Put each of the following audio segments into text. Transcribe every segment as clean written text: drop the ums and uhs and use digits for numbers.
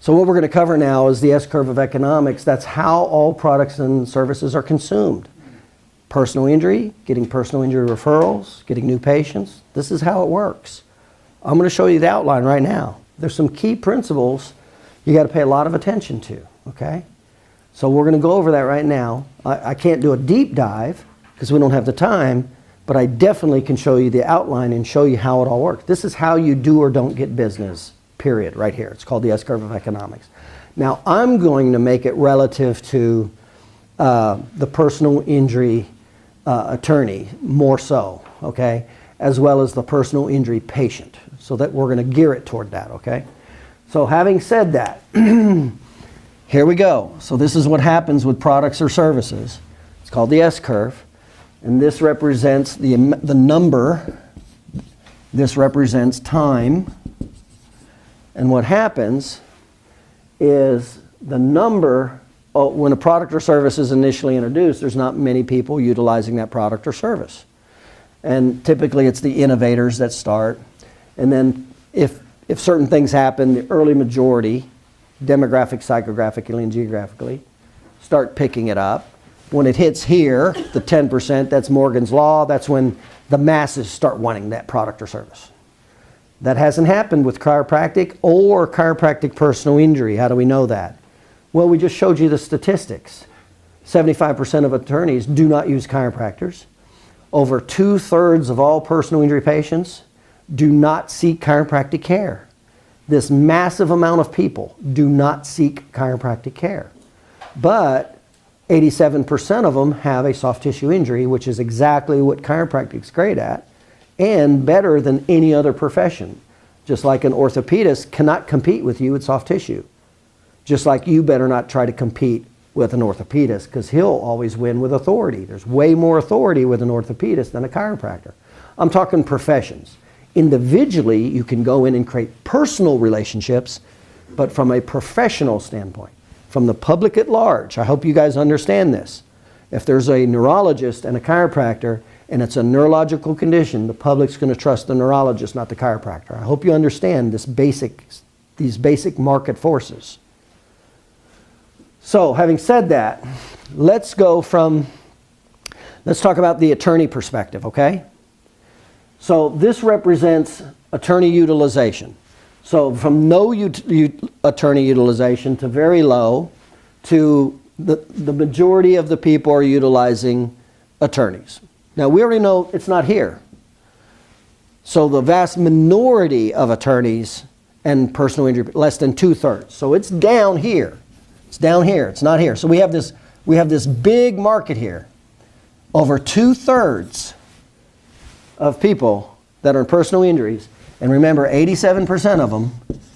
So what we're going to cover now is the S-curve of economics. That's how all products and services are consumed. Personal injury, getting personal injury referrals, getting new patients. This is how it works. I'm going to show you the outline right now. There's some key principles you got to pay a lot of attention to, okay? So we're going to go over that right now. I can't do a deep dive because we don't have the time, but I definitely can show you the outline and show you how it all works. This is how you do or don't get business, period, right here. It's called the S-curve of economics. Now, I'm going to make it relative to the personal injury attorney, more so, okay, as well as the personal injury patient, so that we're going to gear it toward that, okay? So having said that, here we go. So this is what happens with products or services. It's called the S-curve, and this represents the number. This represents time, and what happens is the number. When a product or service is initially introduced, there's not many people utilizing that product or service. And typically it's the innovators that start. And then if certain things happen, the early majority, demographic, psychographically, and geographically, start picking it up. When it hits here, the 10%, that's Morgan's Law, that's when the masses start wanting that product or service. That hasn't happened with chiropractic or chiropractic personal injury. How do we know that? Well, we just showed you the statistics. 75% of attorneys do not use chiropractors. Over 2/3 of all personal injury patients do not seek chiropractic care. This massive amount of people do not seek chiropractic care. But 87% of them have a soft tissue injury, which is exactly what chiropractic's great at, and better than any other profession. Just like an orthopedist cannot compete with you with soft tissue. Just like you better not try to compete with an orthopedist, because he'll always win with authority. There's way more authority with an orthopedist than a chiropractor. I'm talking professions. Individually, you can go in and create personal relationships, but from a professional standpoint, from the public at large, I hope you guys understand this. If there's a neurologist and a chiropractor, and it's a neurological condition, the public's going to trust the neurologist, not the chiropractor. I hope you understand these basic market forces. So, having said that, let's talk about the attorney perspective, okay? So this represents attorney utilization. So from no attorney utilization to very low, to the majority of the people are utilizing attorneys. Now we already know it's not here. So the vast minority of attorneys and personal injury, less than 2/3. So it's down here. It's down here. It's not here. So we have this big market here. Over 2/3 of people that are in personal injuries, and remember 87% of them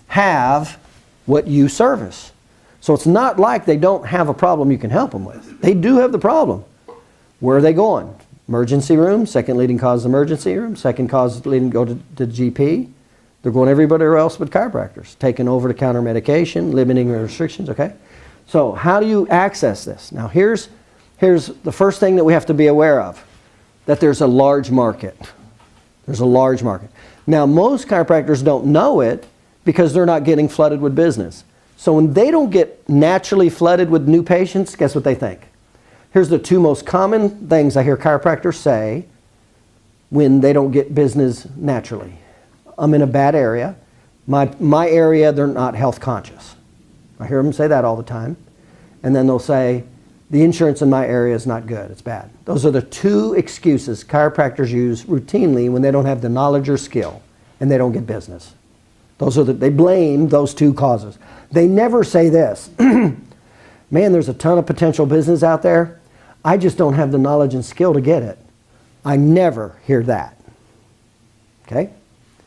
have what you service. So it's not like they don't have a problem you can help them with. They do have the problem. Where are they going? Emergency room, second leading cause of emergency room, second cause leading go to GP. They're going everybody else but chiropractors, taking over-the-counter medication, limiting restrictions, okay? So how do you access this? Now here's the first thing that we have to be aware of, that there's a large market. There's a large market. Now most chiropractors don't know it because they're not getting flooded with business. So when they don't get naturally flooded with new patients, guess what they think? Here's the two most common things I hear chiropractors say when they don't get business naturally. I'm in a bad area. My area, they're not health conscious. I hear them say that all the time. And then they'll say, the insurance in my area is not good, it's bad. Those are the two excuses chiropractors use routinely when they don't have the knowledge or skill and they don't get business. They blame those two causes. They never say this, man, there's a ton of potential business out there. I just don't have the knowledge and skill to get it. I never hear that. Okay?